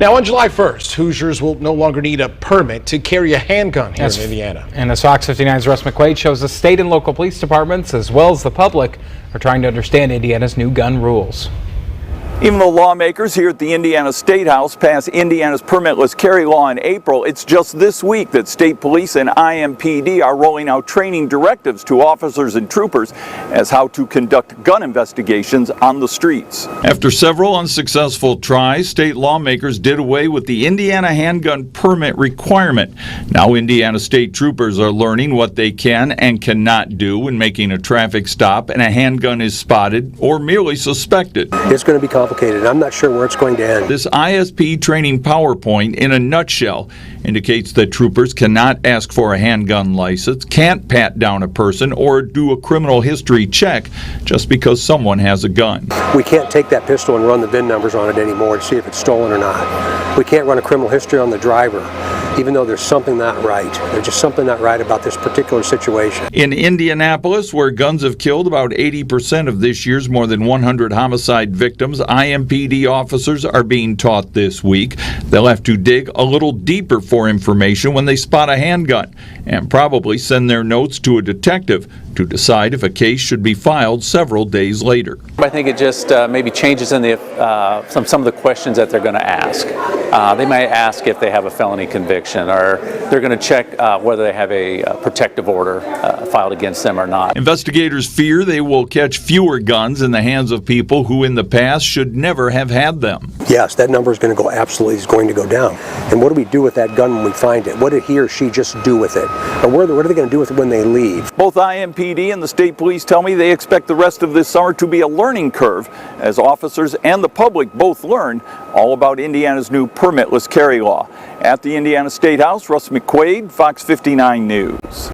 Now, on July 1st, Hoosiers will no longer need a permit to carry a handgun here in Indiana. And as Fox 59's Russ McQuaid shows, the state and local police departments, as well as the public, are trying to understand Indiana's new gun rules. Even though lawmakers here at the Indiana State House passed Indiana's permitless carry law in April, it's just this week that state police and IMPD are rolling out training directives to officers and troopers as how to conduct gun investigations on the streets. After several unsuccessful tries, state lawmakers did away with the Indiana handgun permit requirement. Now Indiana state troopers are learning what they can and cannot do when making a traffic stop and a handgun is spotted or merely suspected. It's going to be complicated. I'm not sure where it's going to end. This ISP training PowerPoint, in a nutshell, indicates that troopers cannot ask for a handgun license, can't pat down a person, or do a criminal history check just because someone has a gun. We can't take that pistol and run the VIN numbers on it anymore to see if it's stolen or not. We can't run a criminal history on the driver, even though there's something not right. There's just something not right about this particular situation. In Indianapolis, where guns have killed about 80% of this year's more than 100 homicide victims, IMPD officers are being taught this week. They'll have to dig a little deeper for information when they spot a handgun and probably send their notes to a detective to decide if a case should be filed several days later. I think it just maybe changes in the some of the questions that they're going to ask. They might ask if they have a felony conviction, or they're going to check whether they have a protective order filed against them or not. Investigators fear they will catch fewer guns in the hands of people who in the past should never have had them. Yes, that number is going to go down. And what do we do with that gun when we find it? What did he or she just do with it? Or what are they going to do with it when they leave? Both IMPD and the state police tell me they expect the rest of this summer to be a learning curve as officers and the public both learn all about Indiana's new permitless carry law. At the Indiana State House, Russ McQuaid, Fox 59 News.